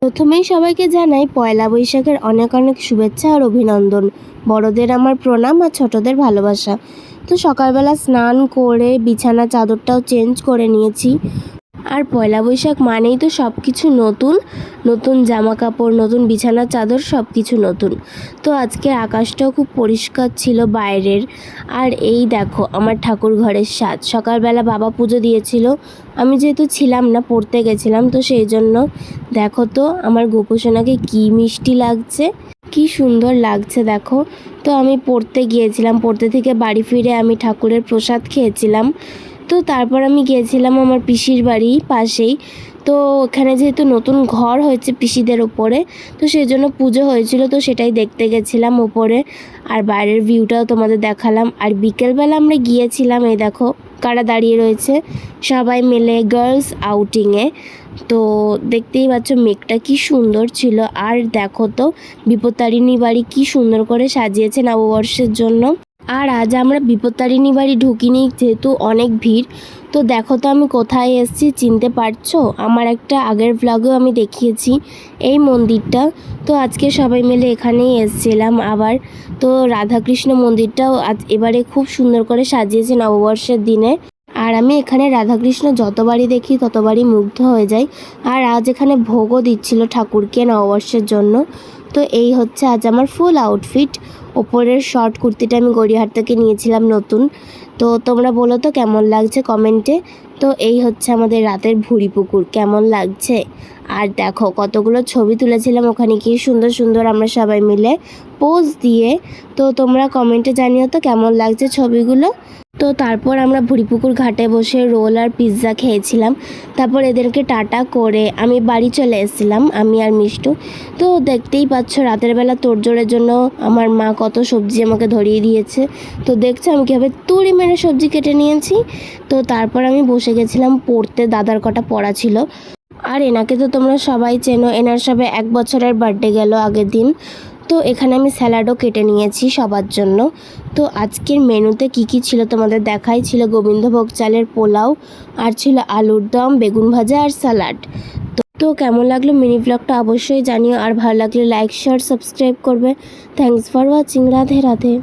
প্রথমেই সবাইকে জানাই পয়লা বৈশাখের অনেক অনেক শুভেচ্ছা আর অভিনন্দন। বড়দের আমার প্রণাম আর ছোটদের ভালোবাসা। তো সকালবেলা স্নান করে বিছানা চাদরটাও চেঞ্জ করে নিয়েছি। আর পয়লা বৈশাখ মানেই তো সব কিছু নতুন, নতুন জামা কাপড়, নতুন বিছানার চাদর, সব কিছু নতুন। তো আজকে আকাশটাও খুব পরিষ্কার ছিল বাইরের। আর এই দেখো আমার ঠাকুর ঘরের সাজ। সকালবেলা বাবা পুজো দিয়েছিল, আমি যেহেতু ছিলাম না, পড়তে গেছিলাম, তো সেই জন্য দেখো তো আমার গোপোষণাকে কি মিষ্টি লাগছে, কি সুন্দর লাগছে দেখো। তো আমি পড়তে গিয়েছিলাম, পড়তে থেকে বাড়ি ফিরে আমি ঠাকুরের প্রসাদ খেয়েছিলাম। তো তারপর আমি গিয়েছিলাম আমার পিসির বাড়ি পাশেই। তো ওখানে যেহেতু নতুন ঘর হয়েছে পিসিদের ওপরে, তো সেই জন্য পুজো হয়েছিল, তো সেটাই দেখতে গেছিলাম ওপরে। আর বাইরের ভিউটাও তোমাদের দেখালাম। আর বিকেলবেলা আমরা গিয়েছিলাম, এই দেখো কারা দাঁড়িয়ে রয়েছে, সবাই মিলে গার্লস আউটিংয়ে। তো দেখতেই পাচ্ছ মেঘটা কি সুন্দর ছিল। আর দেখো তো বিপত্তারিণী বাড়ি কি সুন্দর করে সাজিয়েছে নববর্ষের জন্য। আর আজ আমরা বিপত্তারিণী বাড়ি ঢুকিনি, যেহেতু অনেক ভিড়। তো দেখো তো আমি কোথায় এসেছি, চিনতে পারছো? আমার একটা আগের ব্লগেও আমি দেখিয়েছি এই মন্দিরটা। তো আজকে সবাই মিলে এখানেই এসেছিলাম আবার। তো রাধাকৃষ্ণ মন্দিরটাও আজ এবারে খুব সুন্দর করে সাজিয়েছে নববর্ষের দিনে। আর আমি এখানে রাধাকৃষ্ণ যতবারই দেখি ততবারই মুগ্ধ হয়ে যাই। আর আজ এখানে ভোগও দিচ্ছিল ঠাকুরকে নববর্ষের জন্য। তো এই হচ্ছে আজ আমার ফুল আউটফিট। ওপরের শর্ট কুর্তিটা আমি গড়িয়াহাট থেকে নিয়েছিলাম নতুন। তো তোমরা বলো তো কেমন লাগছে কমেন্টে। তো এই হচ্ছে আমাদের রাতের ভুঁড়ি পুকুর, কেমন লাগছে। আর দেখো কতগুলো ছবি তুলেছিলাম ওখানে, কি সুন্দর সুন্দর আমরা সবাই মিলে পোজ দিয়ে। তো তোমরা কমেন্টে জানিও তো কেমন লাগছে ছবিগুলো। তো তারপর আমরা ভুঁড়িপুকুর ঘাটে বসে রোল আর পিৎজা খেয়েছিলাম। তারপর এদেরকে টাটা করে আমি বাড়ি চলে এসেছিলাম, আমি আর মিষ্টু। তো দেখতেই পাচ্ছ রাতের বেলা তোড়জোড়ের জন্য আমার মা কত সবজি আমাকে ধরিয়ে দিয়েছে। তো দেখছো আমি কীভাবে তুড়ি মেরে সবজি কেটে নিয়েছি। তো তারপর আমি বসে গেছিলাম পড়তে, দাদার কটা পড়া ছিল। আর এনাকে তো তোমরা সবাই চেনো, এনার সবে 1 বছরের বার্থডে গেল আগের দিন। তো এখানে আমি স্যালাডও কেটে নিয়েছি সবার জন্য। তো আজকের মেনুতে কি কি ছিল তোমাদের দেখাই। ছিল গোবিন্দভোগ চালের পোলাও, আর ছিল আলুর দম, বেগুন ভাজা আর স্যালাড। তো কেমন লাগলো মিনি ব্লগটা অবশ্যই জানিও। আর ভালো লাগলে লাইক শেয়ার সাবস্ক্রাইব করবে। Thanks for watching. Radhe Radhe.